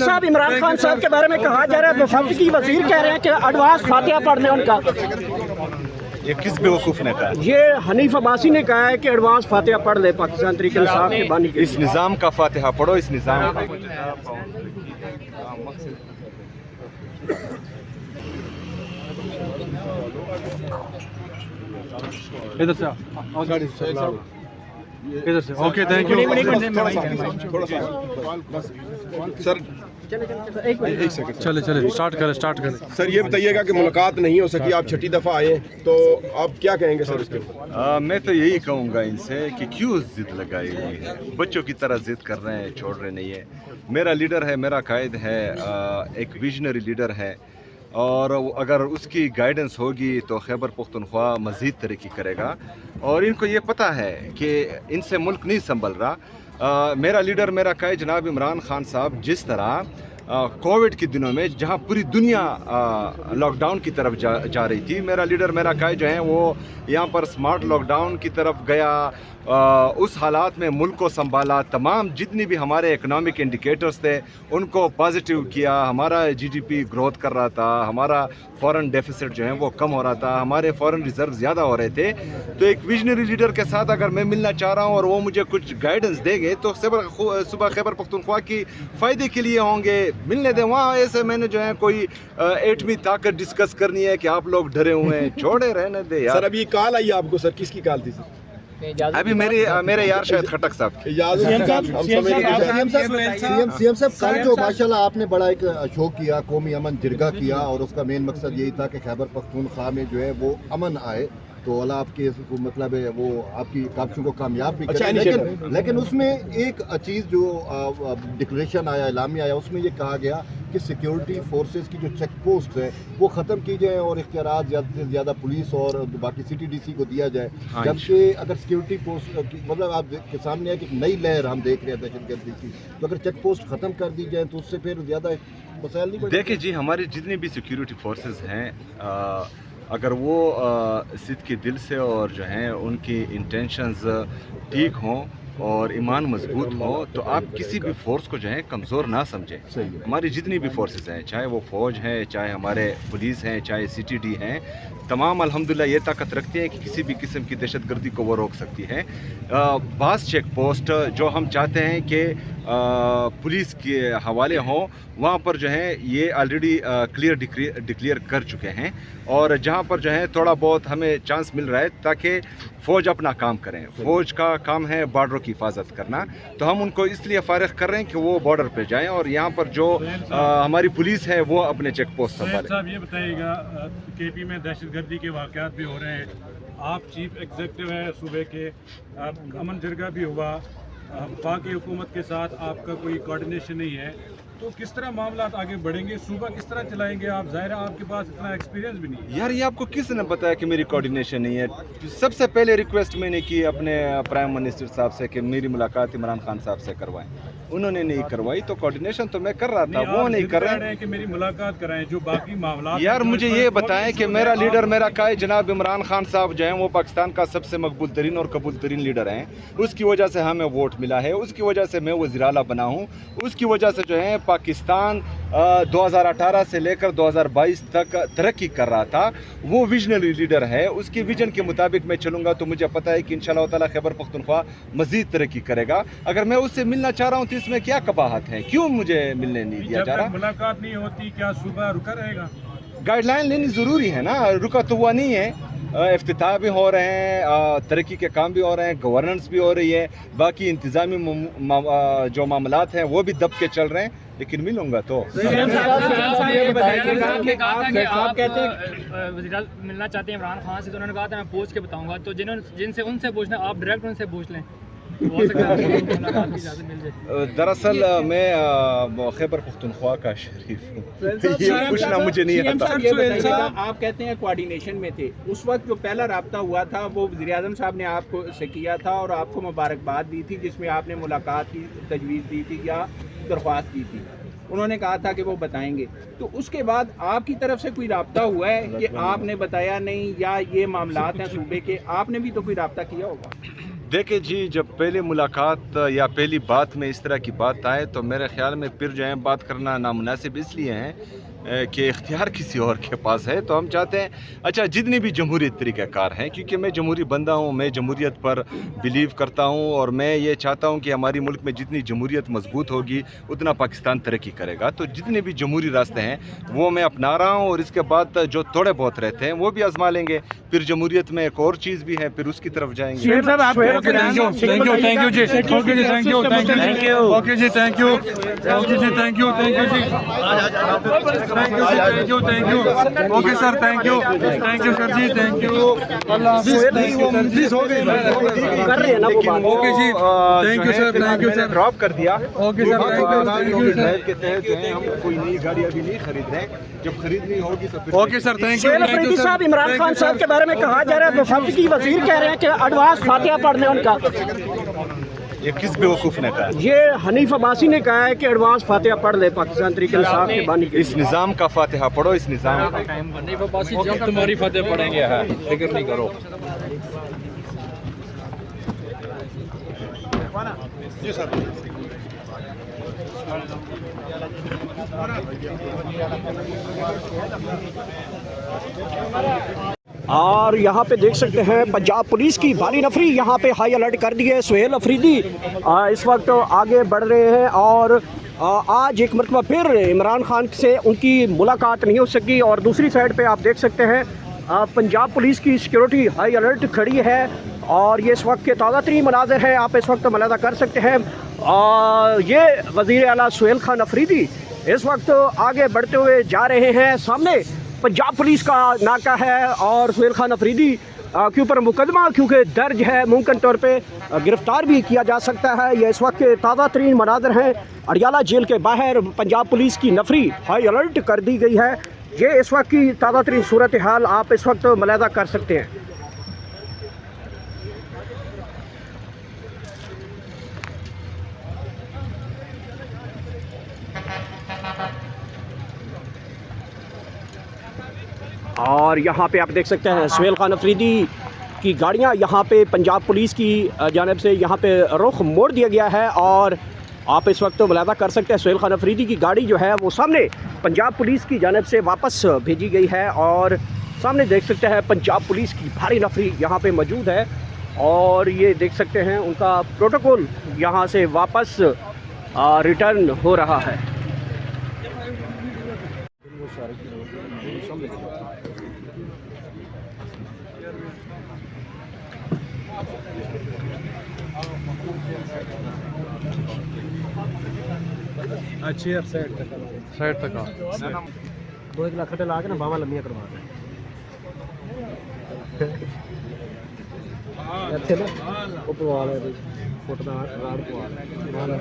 साहब इमरान खान साहब के बारे में कहा जा रहा है, वफाकी वजीर कह रहे हैं कि एडवांस फातिहा पढ़ लें उनका। ये किस बेवकूफ़ ने कहा? ये हनीफ अब्बासी ने कहा है कि एडवांस फातिहा पढ़ ले पाकिस्तान तहरीक इंसाफ के बानी के। इस निज़ाम का फातिहा पढ़ो, इस निज़ाम का। इधर से इधर से ओके, थैंक यू सर। एक सेकंड चले स्टार्ट करें सर, ये बताइएगा कि मुलाकात नहीं हो सकी, आप छठी दफ़ा आए, तो आप क्या कहेंगे सर इसके ऊपर? मैं तो यही कहूँगा इनसे कि क्यों जिद लगाई हुई है, बच्चों की तरह जिद कर रहे हैं, छोड़ रहे नहीं है। मेरा लीडर है, मेरा कायद है, एक विजनरी लीडर है, और अगर उसकी गाइडेंस होगी तो खैबर पख्तूनख्वा मज़ीद तरक्की करेगा। और इनको ये पता है कि इनसे मुल्क नहीं संभल रहा। मेरा लीडर, मेरा कायद जनाब इमरान खान साहब जिस तरह कोविड के दिनों में जहां पूरी दुनिया लॉकडाउन की तरफ जा रही थी, मेरा लीडर, मेरा कायद जो है वो यहाँ पर स्मार्ट लॉकडाउन की तरफ गया। उस हालात में मुल्क को संभाला, तमाम जितनी भी हमारे इकोनॉमिक इंडिकेटर्स थे उनको पॉजिटिव किया। हमारा जीडीपी ग्रोथ कर रहा था, हमारा फॉरेन डेफिसिट जो है वो कम हो रहा था, हमारे फॉरेन रिजर्व ज़्यादा हो रहे थे। तो एक विजनरी लीडर के साथ अगर मैं मिलना चाह रहा हूँ और वो मुझे कुछ गाइडेंस देंगे तो सुबह खैबर पख्तूनख्वा की फ़ायदे के लिए होंगे, मिलने दें। वहाँ ऐसे मैंने जो है कोई एटमी ताकत डिस्कस करनी है कि आप लोग डरे हुए हैं, छोड़े रहने दे यार। सर अभी कॉल आई आपको सर, किसकी कॉल थी सर? अभी मेरे यार शायद खटक साहब की। सीएम साहब कल जो माशाल्लाह आपने बड़ा एक शो किया, कौमी अमन जिरगा किया, और उसका मेन मकसद यही था कि खैबर पख्तूनख्वा में जो है वो अमन आए, तो अल्लाह आपके मतलब है वो आपकी काविशों को कामयाब भी करे। लेकिन उसमें एक चीज़ जो डिक्लेरेशन आया, एलामी आया, उसमें ये कहा गया कि सिक्योरिटी फोर्सेस की जो चेक पोस्ट है वो ख़त्म की जाए और इख्तियारात ज़्यादा से ज़्यादा पुलिस और बाकी CTDC को दिया जाए। जबकि अगर सिक्योरिटी पोस्ट मतलब आपके सामने है कि नई लहर हम देख रहे हैं दहशतगर्दी की, तो अगर चेक पोस्ट ख़त्म कर दी जाए तो उससे फिर ज़्यादा मसाइल नहीं बढ़ेंगे। देखिए जी, हमारी जितनी भी सिक्योरिटी फोर्सेस हैं, अगर वो सिद्ध के दिल से और जो हैं उनकी इंटेंशंस ठीक हों और ईमान मजबूत हो, तो आप किसी भी फोर्स को जो है कमज़ोर ना समझें। हमारी जितनी भी फोर्सेस हैं, चाहे वो फ़ौज है, चाहे हमारे पुलिस हैं, चाहे CTD हैं, तमाम अल्हम्दुलिल्लाह ये ताकत रखती हैं कि किसी भी किस्म की दहशतगर्दी को वो रोक सकती है। बास चेक पोस्ट जो हम चाहते हैं कि पुलिस के हवाले हों, वहाँ पर जो है ये ऑलरेडी क्लियर डिक्लेयर कर चुके हैं, और जहाँ पर जो है थोड़ा बहुत हमें चांस मिल रहा है ताकि फ़ौज अपना काम करें। फ़ौज का काम है बॉर्डरों की हिफाजत करना, तो हम उनको इसलिए फारिग कर रहे हैं कि वो बॉर्डर पे जाएं, और यहाँ पर जो हमारी पुलिस है वो अपने चेक पोस्ट संभालें। साहब ये बताइएगा, KP में दहशतगर्दी के वाक़यात भी हो रहे हैं, आप चीफ एग्जीक्यूटिव हैं सूबे के, अमन जिरगा भी हुआ, वफाकी हुकूमत के साथ आपका कोई कोऑर्डिनेशन नहीं है, तो किस तरह मामला आगे बढ़ेंगे, सूबा किस तरह चलाएंगे आप? ज़ाहिर है आपके पास इतना एक्सपीरियंस भी नहीं है। यार ये आपको किसने बताया कि मेरी कोऑर्डिनेशन नहीं है? सबसे पहले रिक्वेस्ट मैंने की अपने प्राइम मिनिस्टर साहब से कि मेरी मुलाकात इमरान खान साहब से करवाएं, उन्होंने नहीं करवाई, तो कोऑर्डिनेशन तो मैं कर रहा था, वो नहीं कर रहे हैं कि मेरी मुलाकात कराएं। जो बाकी मामला, यार मुझे ये बताएं कि मेरा लीडर, मेरा कायद जनाब इमरान खान साहब जो हैं वो पाकिस्तान का सबसे मकबूल तरीन और कबूल तरीन लीडर हैं, उसकी वजह से हमें वोट मिला है, उसकी वजह से मैं वज़ीर आला बना हूँ, उसकी वजह से जो है पाकिस्तान 2018 से लेकर 2022 तक तरक्की कर रहा था। वो विजनरी लीडर है, उसकी विजन के मुताबिक मैं चलूँगा, तो मुझे पता है कि इंशाअल्लाह ताला खैबर पख्तूनख्वा मज़ीद तरक्की करेगा। अगर मैं उससे मिलना चाह रहा हूँ तो इसमें क्या कबाहत है, क्यों मुझे मिलने नहीं दिया जा रहा? मुलाकात नहीं होती, क्या सूबा रुका रहेगा? गाइडलाइन लेनी ज़रूरी है ना, रुका तो हुआ नहीं है। इफ्तिताह भी हो रहे हैं, तरक्की के काम भी हो रहे हैं, गवर्नेंस भी हो रही है, बाकी इंतज़ामी जो मामलात हैं वो भी दब के चल रहे हैं, लेकिन मिलूंगा तो। आप कहते हैं वज़ीर मिलना चाहते हैं इमरान खान से, तो उन्होंने कहा था मैं पूछ के बताऊंगा, तो जिनसे उनसे पूछना आप डायरेक्ट उनसे पूछ लें, हो सकता है मुलाकात की इजाज़त मिल जाए। दरअसल मैं खैबर पख्तूनख्वा का शरीफ हूँ, ये पूछना मुझे नहीं आता। आप कहते हैं कोऑर्डिनेशन में थे, उस वक्त जो पहला राब्ता हुआ था वो वज़ीर आज़म साहब ने आपको से किया था और आपको मुबारकबाद दी थी, जिसमें आपने मुलाकात की तजवीज़ दी थी या दरख्वास्त की थी, उन्होंने कहा था कि वो बताएंगे, तो उसके बाद आपकी तरफ से कोई राब्ता हुआ है कि आपने बताया नहीं, या ये मामलात हैं सूबे के, आपने भी तो कोई राब्ता किया होगा? دیکھیں جی، جب پہلی ملاقات یا پہلی بات میں اس طرح کی بات آئے تو میرے خیال میں پھر جو ہے بات کرنا نامناسب اس لیے ہیں کہ اختیار کسی اور کے پاس ہے. تو ہم چاہتے ہیں اچھا جتنی بھی جمہوریت طریقہ کار ہیں، کیونکہ میں جمہوری بندہ ہوں، میں جمہوریت پر بلیو کرتا ہوں، اور میں یہ چاہتا ہوں کہ ہماری ملک میں جتنی جمہوریت مضبوط ہوگی اتنا پاکستان ترقی کرے گا. تو جتنے بھی جمہوری راستے ہیں وہ میں اپنا رہا ہوں، اور اس کے بعد جو تھوڑے بہت رہتے ہیں وہ بھی آزما لیں گے. پھر جمہوریت میں ایک اور چیز بھی ہے، پھر اس کی طرف جائیں گے. Okay sir, thank you sir جی، تھینک یو. کر رہے ہیں نا وہ بات. اوکے جی، thank you sir, thank you sir. Drop کر دیا. Okay sir, thank you sir. کے تحت جو ہے ہم کوئی نئی گاڑی ابھی نہیں خرید رہے ہیں، جب خریدنی ہوگی تو پھر. Okay sir, thank you. Sohail Afridi صاحب عمران خان صاحب کے بارے میں کہا جا رہا ہے وفاقی کی وزیر کہہ رہے ہیں کہ ایڈوانس فاتحہ پڑھنے ان کا. یہ کس بیوقوف نے کہا؟ یہ حنیف عباسی نے کہا ہے کہ ایڈوانس فاتحہ پڑھ لے پاکستان تحریک انصاف کے بانی. اس نظام کا فاتحہ پڑھو، اس نظام کا. تمہاری فتح پڑھیں گے، فکر نہیں کرو. اور یہاں پہ دیکھ سکتے ہیں پنجاب پولیس کی بھاری نفری یہاں پہ ہائی الرٹ کر دی ہے. سہیل افریدی اس وقت آگے بڑھ رہے ہیں، اور آج ایک مرتبہ پھر عمران خان سے ان کی ملاقات نہیں ہو سکی. اور دوسری سائڈ پہ آپ دیکھ سکتے ہیں پنجاب پولیس کی سیکیورٹی ہائی الرٹ کھڑی ہے، اور یہ اس وقت کے تازہ ترین مناظر ہیں، آپ اس وقت ملاحظہ کر سکتے ہیں. یہ وزیر اعلیٰ سہیل خان افریدی اس وقت آگے بڑھتے ہوئے جا رہے ہیں. سامنے پنجاب پولیس کا ناکہ ہے، اور سہیل خان افریدی کے اوپر مقدمہ کیونکہ درج ہے، ممکن طور پہ گرفتار بھی کیا جا سکتا ہے. یہ اس وقت کے تازہ ترین مناظر ہیں. اڈیالہ جیل کے باہر پنجاب پولیس کی نفری ہائی الرٹ کر دی گئی ہے. یہ اس وقت کی تازہ ترین صورتحال آپ اس وقت ملاحظہ کر سکتے ہیں. اور یہاں پہ آپ دیکھ سکتے ہیں سہیل خان افریدی کی گاڑیاں یہاں پہ پنجاب پولیس کی جانب سے یہاں پہ رخ موڑ دیا گیا ہے، اور آپ اس وقت ملاحظہ کر سکتے ہیں سہیل خان افریدی کی گاڑی جو ہے وہ سامنے پنجاب پولیس کی جانب سے واپس بھیجی گئی ہے. اور سامنے دیکھ سکتے ہیں پنجاب پولیس کی بھاری نفری یہاں پہ موجود ہے، اور یہ دیکھ سکتے ہیں ان کا پروٹوکول یہاں سے واپس ریٹرن ہو رہا ہے. اچھی سائڈ تک دو ایک لاکھ لا کے نا باوا لمیا کروا دیں. ਇੱਥੇ ਨਾ ਉਹ ਪਵਾ ਲਿਆ ਇਹਦੇ ਫੁੱਟ ਦਾ ਰਾੜ ਪਵਾ ਲਿਆ.